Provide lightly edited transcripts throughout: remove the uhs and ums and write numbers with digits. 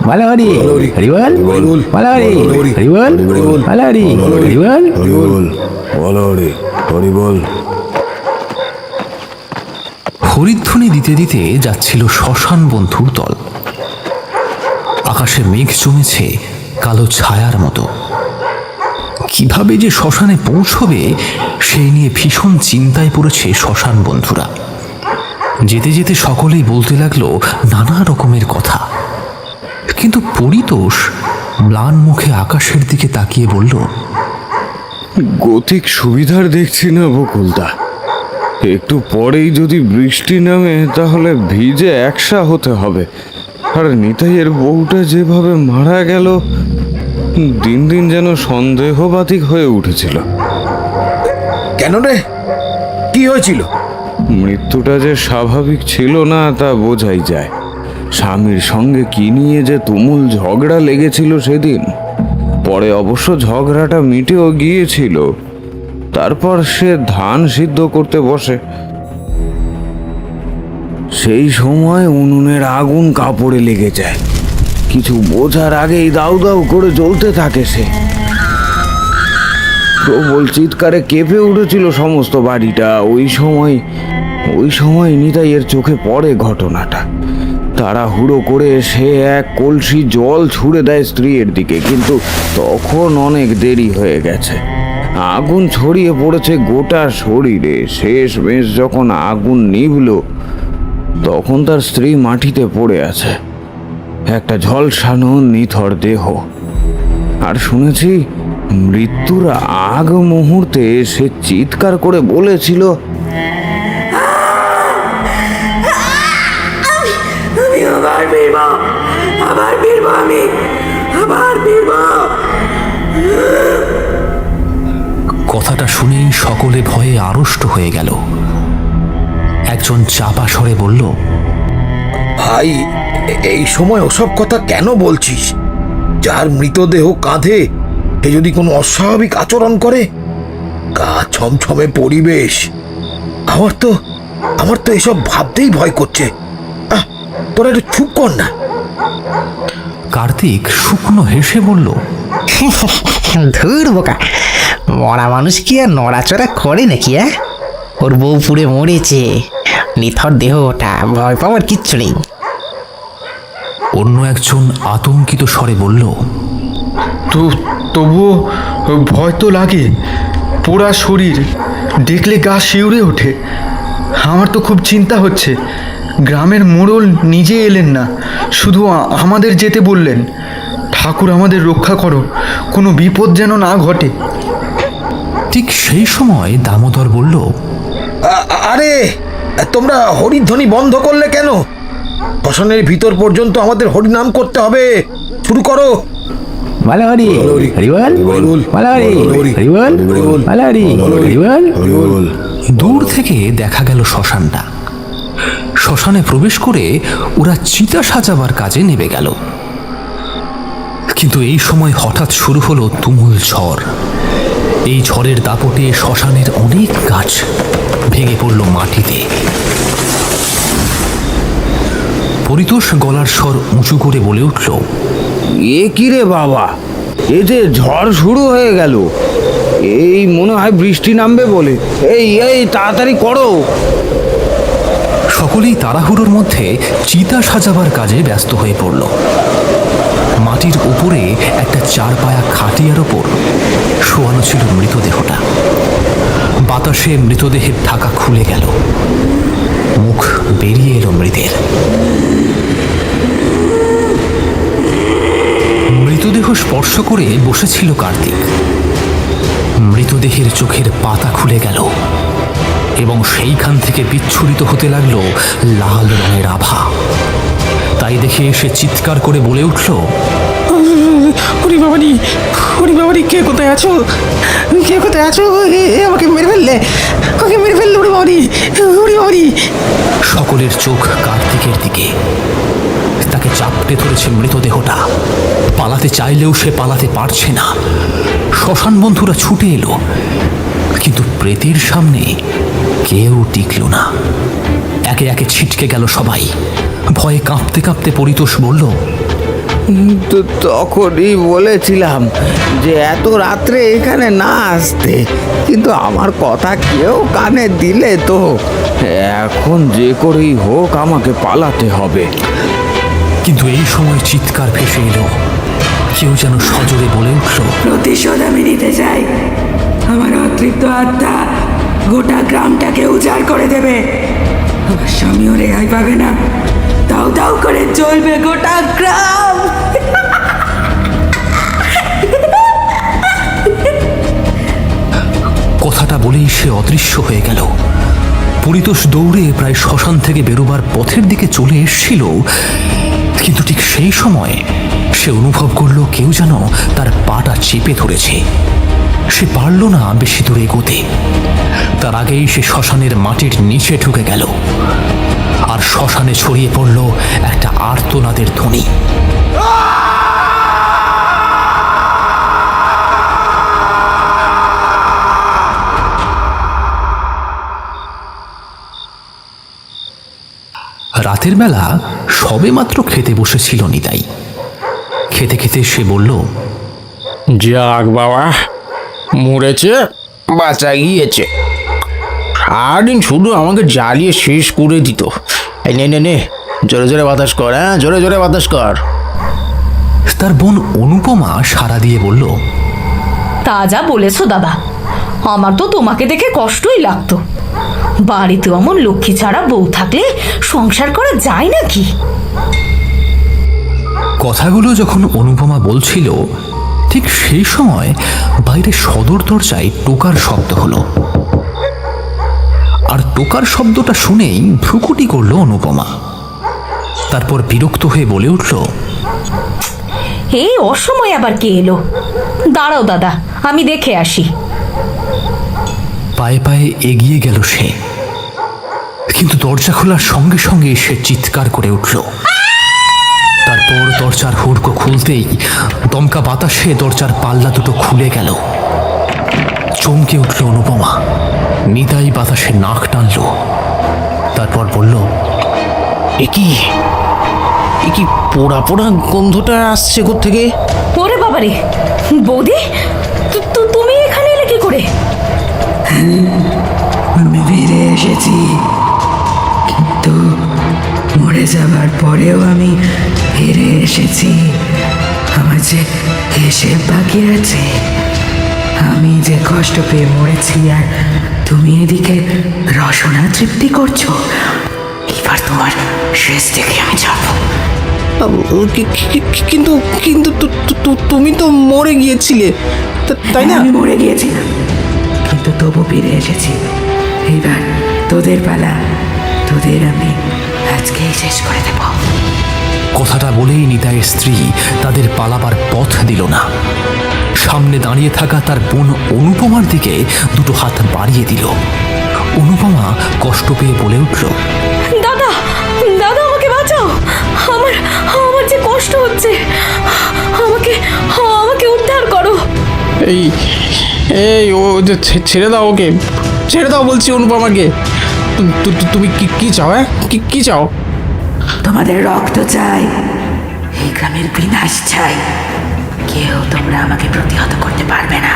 মালাহরি হরিবল মালাহরি হরিবল মালাহরি হরিবল মালাহরি হরিবল। হরিধ্বনি দিতে দিতে যাচ্ছিল শ্মশান বন্ধুর দল। আকাশে মেঘ জমেছে কালো ছায়ার মতো। কিভাবে যে শ্মশানে পৌঁছবে সেই নিয়ে ভীষণ চিন্তায় পড়েছে শ্মশান বন্ধুরা। যেতে যেতে সকলেই বলতে লাগলো নানা রকমের কথা, কিন্তু পরিতোষ ম্লান মুখে আকাশের দিকে তাকিয়ে বলল, গতিক সুবিধার দেখছি না বকুলদা। একটু পরেই যদি বৃষ্টি নামে তাহলে ভিজে একসা হতে হবে। আর নিতাইয়ের বউটা যেভাবে মারা গেল, দিন দিন যেন সন্দেহবাতিক হয়ে উঠেছিল। কেন রে, কি হয়েছিল? মৃত্যুটা যে স্বাভাবিক ছিল না তা বোঝাই যায়। স্বামীর সঙ্গে কি নিয়ে যে তুমুল ঝগড়া লেগেছিল সেদিন। পরে অবশ্য ঝগড়াটা মিটেও গিয়েছিল। তারপর সে ধান সিদ্ধ করতে বসে। সেই সময় উনুনের আগুন কাপড়ে লেগে যায়। কিছু বোঝার আগেই দাউ দাউ করে জ্বলতে থাকে সে। প্রবল চিৎকারে কেঁপে উঠেছিল সমস্ত বাড়িটা। ওই সময় নিতাইয়ের চোখে পড়ে ঘটনাটা। তাড়াহুড়ো করে সে এক কলসি জল ছুঁড়ে দেয় স্ত্রীর দিকে, কিন্তু তখন অনেক দেরি হয়ে গেছে। আগুন ছড়িয়ে পড়েছে গোটা শরীরে। শেষমেশ যখন আগুন নিভল, তখন তার স্ত্রী মাটিতে পড়ে আছে, একটা ঝলসানো নিথর দেহ। আর শুনেছি মৃত্যুর আগ মুহূর্তে সে চিৎকার করে বলেছিল, আমি আবার ফিরবো, আবার ফিরবো, আমি আবার ফিরবো। কথাটা শুনেই সকলে ভয়ে আড়ষ্ট হয়ে গেল। একজন চাপা স্বরে বলল, ভাই, এই সময় ওসব কথা কেন বলছিস? যার মৃতদেহ কাঁধে সে যদি কোনো অস্বাভাবিক আচরণ করে, গা ছমছমে পরিবেশ, আমার তো এসব ভাবতেই ভয় করছে। তোরা একটু চুপ কর না। কার্তিক শুকনো হেসে বলল, ধুর বোকা, মরা মানুষ কি আর নড়াচড়া করে নাকি? ওর বউ পুড়ে মরেছে, নিথর দেহ ওটা, ভয় পাওয়ার কিচ্ছু নেই। অন্য একজন আতঙ্কিত স্বরে বলল, তবুও ভয় তো লাগে। পোড়া শরীর দেখলে গা শিউরে ওঠে। আমার তো খুব চিন্তা হচ্ছে। গ্রামের মোড়ল নিজে এলেন না, শুধু আমাদের যেতে বললেন। ঠাকুর আমাদের রক্ষা করো, কোনো বিপদ যেন না ঘটে। ঠিক সেই সময় দামোদর বলল, আরে তোমরা হরিধ্বনি বন্ধ করলে কেন? শ্মশানের ভিতর পর্যন্ত আমাদের হরিনাম করতে হবে। শুরু করো। মালাহরি হরিবল মালাহরি হরিবল মালাহরি হরিবল। দূর থেকে দেখা গেল শ্মশানটা। শ্মশানে প্রবেশ করে ওরা চিতা সাজাবার কাজে নেমে গেল। কিন্তু এই সময় হঠাৎ শুরু হলো তুমুল ঝড়। এই ঝড়ের দাপটে শ্মশানের অনেক গাছ ভেঙে পড়ল মাটিতে। পরিতোষ গলার স্বর উঁচু করে বলে উঠল, এ কি রে বাবা, এ যে ঝড় শুরু হয়ে গেল। এই মনে হয় বৃষ্টি নামবে বলে। এই তাড়াতাড়ি করো। সকলেই তাড়াহুড়োর মধ্যে চিতা সাজাবার কাজে ব্যস্ত হয়ে পড়ল। মাটির উপরে একটা চারপায়া খাটিয়ার ওপর শোয়ানো ছিল মৃতদেহটা। বাতাসে মৃতদেহের ঢাকা খুলে গেল, মুখ বেরিয়ে এলো মৃতের। মৃতদেহ স্পর্শ করে বসেছিল কার্তিক। মৃতদেহের চোখের পাতা খুলে গেল এবং সেইখান থেকে বিচ্ছুরিত হতে লাগলো লাল রঙের আভা। তাই দেখে সে চিৎকার করে বলে উঠল, হরি বাবারি, কে কোথায় আছো? আমাকে মেরে ফেললে, হরি বাবারি। সকলের চোখ কার্তিকের দিকে। তাকে চাপটে ধরেছে মৃতদেহটা। পালাতে চাইলেও সে পালাতে পারছে না। শ্মশান বন্ধুরা ছুটে এলো, কিন্তু প্রেতের সামনে কেউ টিকল না। একে একে ছিটকে গেল সবাই। ভয়ে কাঁপতে কাঁপতে পরিতোষ বলল, তো তখনই বলেছিলাম যে এত রাত্রে এখানে না আসতে, কিন্তু আমার কথা কেউ কানে দিলে তো। এখন যে করেই হোক আমাকে পালাতে হবে। কিন্তু এই সময় চিৎকার ভেসে এলো। কেউ যেন সজোরে বলে উঠল, প্রতিশোধ আমি নিতে চাই। আমার অতৃপ্ত আত্মা গোটা গ্রামটাকে উজাড় করে দেবে। আমার স্বামীও রেহাই পাবে না। দাও দাও করে জ্বলবে গোটা গ্রাম। কথাটা বলেই সে অদৃশ্য হয়ে গেল। পরিতোষ দৌড়ে প্রায় শ্মশান থেকে বেরোবার পথের দিকে চলে এসেছিল, কিন্তু ঠিক সেই সময় সে অনুভব করলো কেউ যেন তার পাটা চেপে ধরেছে। সে পারল না বেশি দূরে এগোতে। তার আগেই সে শ্মশানের মাটির নিচে ঢুকে গেল, আর শ্মশানে ছড়িয়ে পড়ল একটা আর্তনাদের ধ্বনি। রাতের বেলা সবেমাত্র খেতে বসেছিল নিতাই। খেতে খেতে সে বলল, যাক বাবা, মরেছে, বাঁচা গিয়েছে। সারাদিন শুধু আমাকে জ্বালিয়ে শেষ করে দিত। এই নে নে নে, জোরে জোরে বাতাস কর, হ্যাঁ জোরে জোরে বাতাস কর। তার বোন অনুপমা সাড়া দিয়ে বলল, তা যা বলেছো দাদা, আমার তো তোমাকে দেখে কষ্টই লাগতো। বাড়িতে অমন লক্ষ্মী ছাড়া বউ থাকলে সংসার করা যায় নাকি? কথাগুলো যখন অনুপমা বলছিল, ঠিক সেই সময় বাইরে সদর দরজায় টোকার শব্দ হলো। আর টোকার শব্দটা শুনেই ভ্রুকুটি করল অনুপমা। তারপর বিরক্ত হয়ে বলে উঠল, এই অসময় আবার কে এলো? দাঁড়াও দাদা, আমি দেখে আসি। পায়ে পায়ে এগিয়ে গেল সে, কিন্তু দরজা খোলার সঙ্গে সঙ্গে সে চিৎকার করে উঠল। তারপর দরজার হুড়কো খুলতেই দমকা বাতাসে দরজার পাল্লা দুটো খুলে গেল। চমকে উঠল অনুপমা। নিতাই বাতাসে নাক টানল। তারপর বলল, এ কি পোড়া পোড়া গন্ধটা আসছে কোত্থেকে? ওরে বাবারে, বৌদি তুমি এখানে এলে কি করে? আমি ফিরে এসেছি, কিন্তু মরে যাবার পরেও আমি ফিরে এসেছি। আমার যে হিসেব বাকি আছে। আমি যে কষ্ট পেয়ে মরেছি, আর তুমি এদিকে রসনা তৃপ্তি করছো। এবার তোমার শেষ দেখে আমি যাবো। কিন্তু কিন্তু তুমি তো মরে গিয়েছিলে, তাই না? আমি মরে গিয়েছিলাম, কিন্তু তবু ফিরে এসেছি। এইবার তোদের পালা, তোদের আমি আজকেই শেষ করে দেব। কথাটা বলেই নিতাইয়ের স্ত্রী তাদের পালাবার পথ দিল না। সামনে দাঁড়িয়ে থাকা তার বোন অনুপমার দিকে দুটো হাত বাড়িয়ে দিল। অনুপমা কষ্ট পেয়ে বলে উঠল, দাদা দাদা, আমাকে বাঁচাও। আমার আমার যে কষ্ট হচ্ছে, আমাকে আমাকে উদ্ধার করো। এই এই ও ছেড়ে দাও, ওকে ছেড়ে দাও বলছি অনুপমাকে। তুমি কি চাও? হ্যাঁ কি চাও? তোমাদের রক্ত চাই, এই গ্রামের বিনাশ চাই। কেউ তোমরা আমাকে প্রতিহত করতে পারবে না।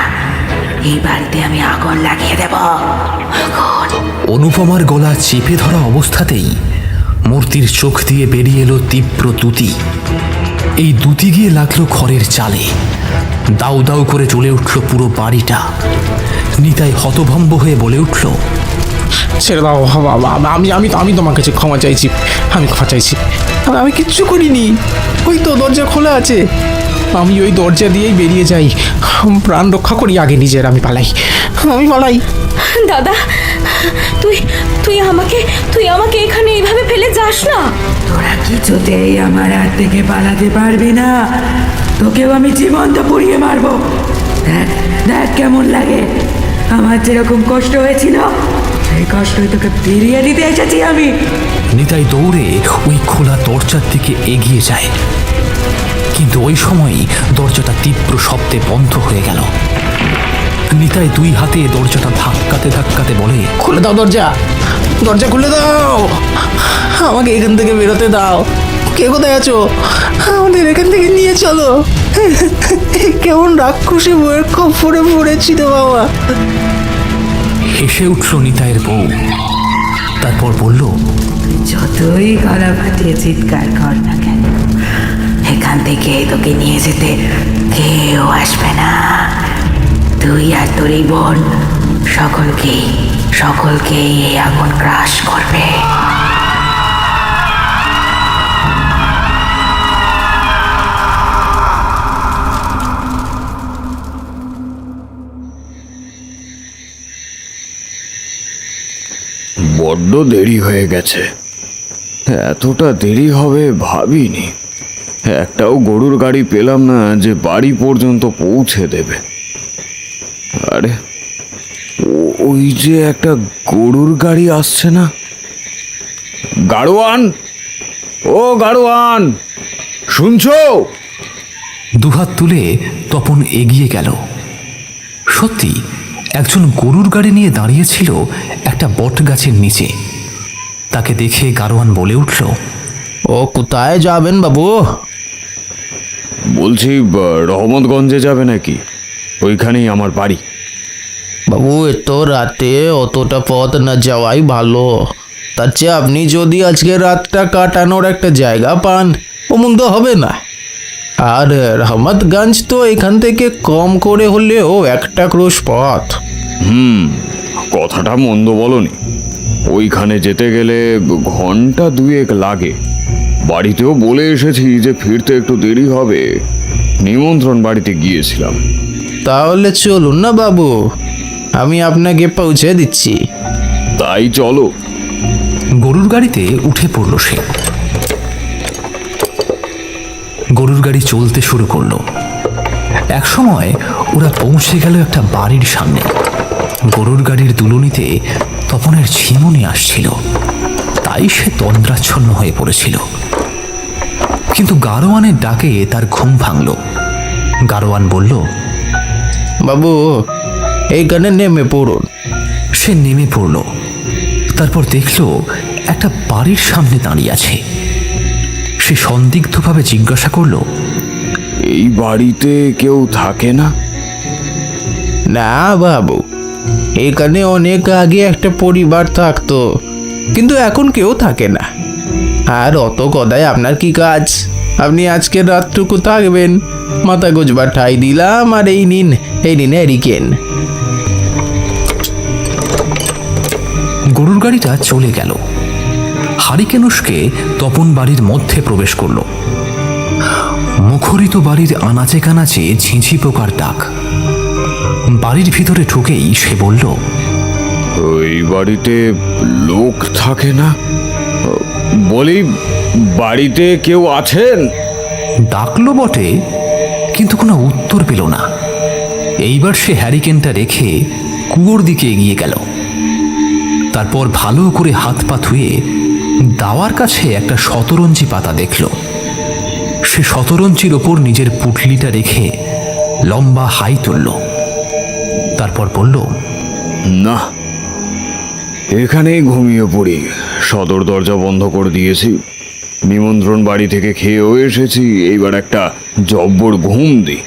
এই বাড়িতে আমি আগুন লাগিয়ে দেব। আগুন। অনুপমার গলা চেপে ধরা অবস্থাতেই মূর্তির চোখ দিয়ে বেরিয়ে এলো তীব্র দ্যুতি। এই দ্যুতি গিয়ে লাগলো খড়ের চালে। দাউ দাউ করে জ্বলে উঠল পুরো বাড়িটা। নিতাই হতভম্ব হয়ে বলে উঠল, ছেড়ে দাও, আমি তোমার কাছে ক্ষমা চাইছি। আমি ক্ষমা চাইছি। আমি কিচ্ছু করিনি। ওই তো দরজা খোলা আছে, আমি ওই দরজা দিয়েই বেরিয়ে যাই। প্রাণ রক্ষা করি আগে নিজের। আমি পালাই। দাদা, তুই আমাকে এখানে এইভাবে ফেলে যাস না। তোরা কিছুতেই আমার হাত থেকে পালাতে পারবি না। তোকেও আমি জীবন্ত পুড়িয়ে মারবো। দেখ দেখ কেমন লাগে। আমার যেরকম কষ্ট হয়েছিল, সেই কষ্টই তোকে ফিরিয়ে দিতে এসেছি আমি। নিতাই দৌড়ে ওই খোলা দরজার দিকে এগিয়ে যায়, কিন্তু ওই সময়ই দরজাটা তীব্র শব্দে বন্ধ হয়ে গেল। নিতাই দুই হাতে দরজাটা ধাক্কাতে ধাক্কাতে বলে, খুলে দাও দরজা, দরজা খুলে দাও, আমাকে এখান থেকে বেরোতে দাও। কে কোথায় আছো? আমাদের এখান থেকে নিয়ে চলো। কেমন রাক্ষসী বইয়ের খপ্পরে পড়েছি তো বাবা। হেসে উঠল নিতাইয়ের বউ। তারপর বলল, যতই গলা ফাটিয়ে চিৎকার কর না কেন, এখান থেকে তোকে নিয়ে যেতে কেউ আসবে না। তুই আর তোর এই বোন সকলকেই এই আগুন গ্রাস করবে। বড্ড দেরি হয়ে গেছে। এতটা দেরি হবে ভাবিনি। একটাও গরুর গাড়ি পেলাম না যে বাড়ি পর্যন্ত পৌঁছে দেবে। আরে ওই যে একটা গরুর গাড়ি আসছে না? গাড়োয়ান, ও গাড়োয়ান, শুনছো? দুহাত তুলে তপন এগিয়ে গেল। সত্যি একজন গরুর গাড়ি নিয়ে দাঁড়িয়েছিল একটা বট গাছের নিচে। তাকে দেখে গাড়োয়ান বলে উঠল, ও কোথায় যাবেন বাবু? বলছি রহমতগঞ্জে যাবে নাকি? ওইখানেই আমার বাড়ি। বাবু এত রাতে অতটা পথ না যাওয়াই ভালো। তার চেয়ে আপনি যদি আজকে রাতটা কাটানোর একটা জায়গা পান, ও মন্দ হবে না। আর রহমতগঞ্জ তো এখান থেকে কম করে হলেও 1 ক্রোশ পথ। কথাটা মন্দ বলনি। ওইখানে যেতে গেলে ঘন্টা 2 লাগে। বাড়িতেও বলে এসেছি যে ফিরতে একটু দেরি হবে। নিমন্ত্রণ বাড়িতে গিয়েছিলাম। তাহলে চলুন না বাবু, আমি আপনাকে পৌঁছে দিচ্ছি। তাই চলো। গরুর গাড়িতে উঠে পড়ল সে। গরুর গাড়ি চলতে শুরু করলো। একসময় ওরা পৌঁছে গেল একটা বাড়ির সামনে। গরুর গাড়ির দুলুনিতে তপনের ঝিমুনি আসছিল, তাই সে তন্দ্রাচ্ছন্ন হয়ে পড়েছিল। কিন্তু গাড়োয়ানের ডাকে তার ঘুম ভাঙল। গাড়োয়ান বলল, বাবু এইখানে নেমে পড়ুন। সে নেমে পড়ল। তারপর দেখল একটা বাড়ির সামনে দাঁড়িয়ে আছে। সে সন্দিগ্ধভাবে জিজ্ঞাসা করল, এই বাড়িতে কেউ থাকে না? না বাবু, এখানে অনেক আগে একটা পরিবার থাকতো, কিন্তু এখন কেউ থাকে না। আর অত কথায় আপনার কি কাজ? আপনি আজকের রাতটুকু থাকবেন, মাথা গোজবার ঠাই দিলাম। আর এই নিন হ্যারিকেন। গরুর গাড়িটা চলে গেল। হারিকেনুসকে তপন বাড়ির মধ্যে প্রবেশ করল। মুখরিত বাড়ির আনাচে কানাচে ঝিঁঝি পোকার ডাক। বাড়ির ভিতরে ঢুকেই সে বলল, ওই বাড়িতে লোক থাকে না? বলি, বাড়িতে কেউ আছেন? ডাকলো বটে, কিন্তু কোনো উত্তর পেল না। এইবার সে হ্যারিকেনটা রেখে কুয়োর দিকে এগিয়ে গেল। তারপর ভালো করে হাত পা ধুয়ে দাওয়ার কাছে একটা শতরঞ্জি পাতা দেখল। সে শতরঞ্জির ওপর নিজের পুটলিটা রেখে লম্বা হাই তুলল। তারপর বলল, না, এখানেই ঘুমিয়ে পড়ি। সদর দরজা বন্ধ করে দিয়েছি। নিমন্ত্রণ বাড়ি থেকে খেয়েও এসেছি। এইবার একটা জব্বর ঘুম দিই।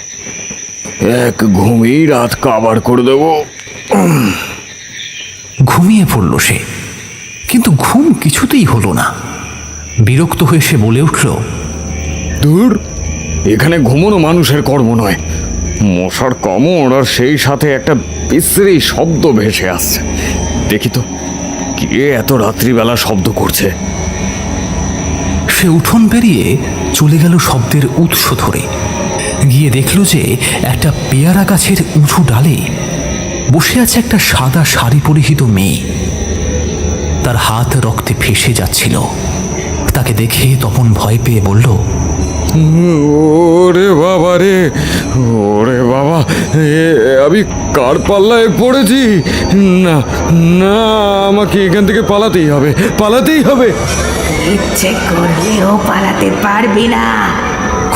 এক ঘুমেই রাত কাবার করে দেব। ঘুমিয়ে পড়ল সে, কিন্তু ঘুম কিছুতেই হলো না। বিরক্ত হয়ে সে বলে উঠল, দূর, এখানে ঘুমানো মানুষের কর্ম নয়। মশার কামড় আর সেই সাথে একটা বিশ্রী শব্দ ভেসে আসছে। দেখি তো কে এত রাত্রিবেলা শব্দ করছে। সে উঠোন পেরিয়ে চলে গেল শব্দের উৎস ধরে। গিয়ে দেখল যে একটা পেয়ারা গাছের উঁচু ডালে বসে আছে একটা সাদা শাড়ি পরিহিত মেয়ে। তার হাত রক্তে ফেসে যাচ্ছিল। তাকে দেখে তপন ভয় পেয়ে বলল, ওরে বাবা রে, ওরে বাবা, আমি কার পাল্লায় পড়েছি? না না, আমাকে এখান থেকে পালাতেই হবে, পালাতেই হবে। ইচ্ছে করলেও পালাতে পারবি না।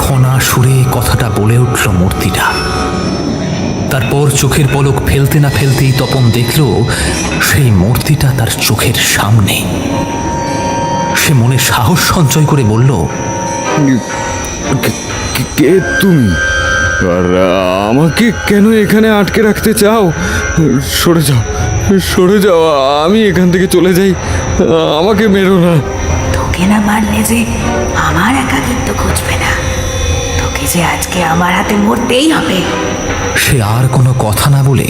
খনা সুরে কথাটা বলে উঠল মূর্তিটা। তারপর চোখের পলক ফেলতে না ফেলতেই তপন দেখল সেই মূর্তিটা তার চোখের সামনে। সে মনে সাহস সঞ্চয় করে বলল, কে তুমি? আর আমাকে কেন এখানে আটকে রাখতে চাও? সরে যাও, সরে যাও, আমি এখান থেকে চলে যাই। আমাকে মেরো না। তোকে না মারলে যে আমার একাকিত্ব খুঁজবে না, তোকে যে আজকে আমার হাতে মরতেই হবে। সে আর কোনো কথা না বলে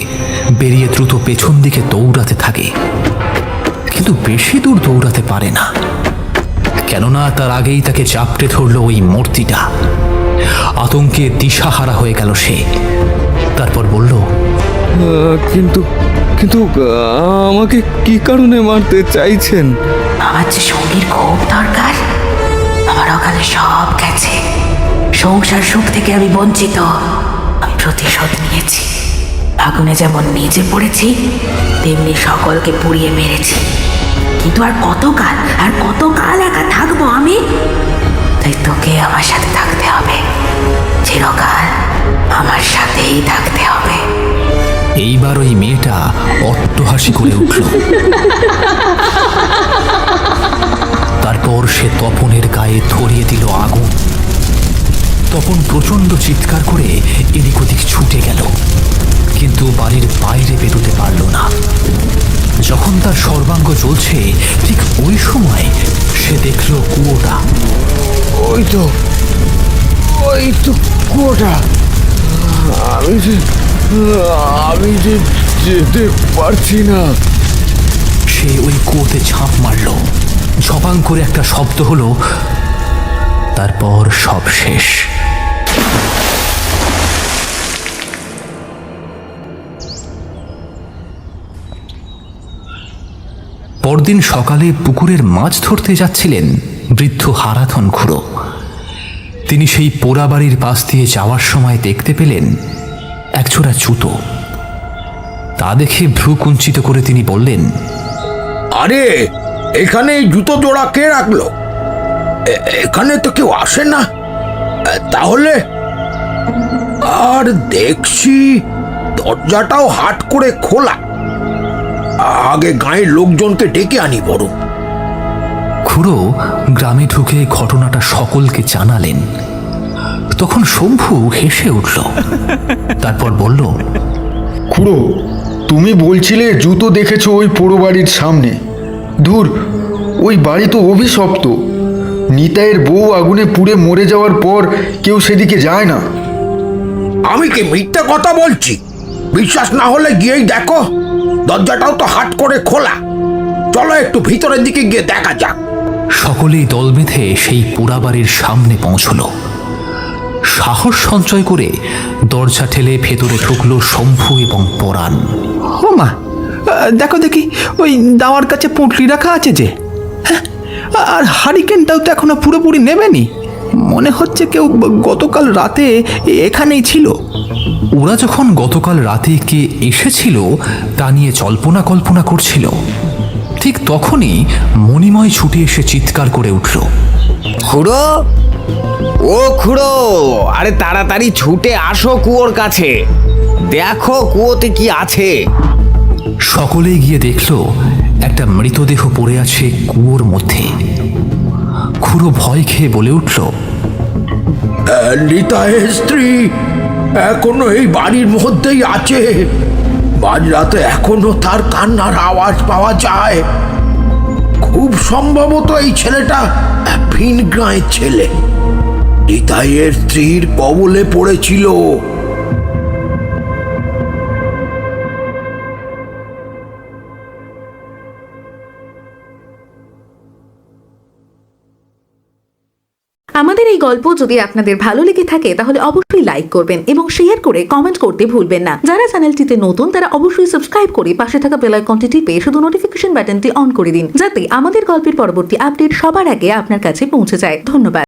বেরিয়ে দ্রুত পেছন দিকে দৌড়াতে থাকে, কিন্তু বেশি দূর দৌড়াতে পারে না, কেননা তার আগেই তাকে চাপটে ধরল ওই মূর্তিটা। আতঙ্কে দিশাহারা হয়ে গেল সে। তারপর বলল, কিন্তু কিন্তু আমাকে কি কারণে মারতে চাইছেন? আমার যে সঙ্গীর খুব দরকার, আমার অকালে সব গেছে। সংসার সুখ থেকে আমি বঞ্চিত। আমি প্রতিশোধ নিয়েছি। আগুনে যেমন নিজে পড়েছি, তেমনি সকলকে পুড়িয়ে মেরেছি। কিন্তু আর কতকাল একা থাকবো আমি? তাই তোকে আমার সাথে থাকতে হবে, চিরকাল আমার সাথেই থাকতে হবে। এইবার ওই মেয়েটা অট্টহাসি করে উঠল। তারপর সে তপনের গায়ে ধরিয়ে দিল আগুন। তপন প্রচণ্ড চিৎকার করে এদিক ওদিক ছুটে গেল, কিন্তু বাড়ির বাইরে বেরোতে পারল না। যখন তার সর্বাঙ্গ জ্বলছে, ঠিক ওই সময় সে দেখল কুয়োটা। ওই তো কুয়োটা। আমি যে যেতে পারছি না। সে ওই কুয়োতে ঝাঁপ মারল। ঝপাং করে একটা শব্দ হলো, তারপর সব শেষ। পরদিন সকালে পুকুরের মাছ ধরতে যাচ্ছিলেন বৃদ্ধ হারাধন খুড়ো। তিনি সেই পোড়া বাড়ির পাশ দিয়ে যাওয়ার সময় দেখতে পেলেন একজোড়া জুতো। তা দেখে ভ্রু কুঞ্চিত করে তিনি বললেন, আরে, এখানে এই জুতো জোড়া কে রাখলো? এখানে তো কেউ আসে না। তাহলে আর দেখছি দরজাটাও হাট করে খোলা। আগে গাঁয়ের লোকজনকে ডেকে আনি বড়। খুড়ো গ্রামে ঢুকে ঘটনাটা সকলকে জানালেন। তখন শম্ভু হেসে উঠল। তারপর বলল, খুড়ো, তুমি বলছিলে জুতো দেখেছো ওই পোড়ো বাড়ির সামনে। ধুর, ওই বাড়ি তো অভিশপ্ত। নিতাইয়ের বউ আগুনে পুড়ে মরে যাওয়ার পর কেউ সেদিকে যায় না। আমি কি মিথ্যে কথা বলছি? বিশ্বাস না হলে গিয়েই দেখো, দরজাটাও তো হাট করে খোলা। চলো একটু ভিতরের দিকে গিয়ে দেখা যাক। সকলেই দল বেঁধে সেই পোড়া বাড়ির সামনে পৌঁছল। সাহস সঞ্চয় করে দরজা ঠেলে ভেতরে ঢুকলো শম্ভু এবং পরাণ। ও মা, দেখো দেখি, ওই দাওয়ার কাছে পুঁটলি রাখা আছে যে। হ্যাঁ, আর হারিকেনটাও তো এখনো পুরোপুরি নেবেনি। মনে হচ্ছে কেউ গতকাল রাতে এখানেই ছিল। ওরা যখন গতকাল রাতে কে এসেছিল তা নিয়ে জল্পনা কল্পনা করছিল, ঠিক তখনই মণিময় ছুটে এসে চিৎকার করে উঠল, খুড়ো, ও খুড়ো, আরে তাড়াতাড়ি ছুটে আসো কুয়োর কাছে। দেখো কুয়োতে কি আছে। সকলেই গিয়ে দেখল একটা মৃতদেহ পড়ে আছে কুয়োর মধ্যে। খুড়ো ভয় খেয়ে বলে উঠল, নিতাইয়ের স্ত্রী এখনো এই বাড়ির মধ্যেই আছে। মাঝরাতে এখনো তার কান্নার আওয়াজ পাওয়া যায়। খুব সম্ভবত এই ছেলেটা ভিন গ্রামের ছেলে, নিতাইয়ের স্ত্রীর কবলে পড়েছিল। আমাদের এই গল্প যদি আপনাদের ভালো লেগে থাকে তাহলে অবশ্যই লাইক করবেন এবং শেয়ার করে কমেন্ট করতে ভুলবেন না। যারা চ্যানেলটিতে নতুন তারা অবশ্যই সাবস্ক্রাইব করে পাশে থাকা বেল আইকনটি টিপে শুধু নোটিফিকেশন বাটনটি অন করে দিন, যাতে আমাদের গল্পের পরবর্তী আপডেট সবার আগে আপনার কাছে পৌঁছে যায়। ধন্যবাদ।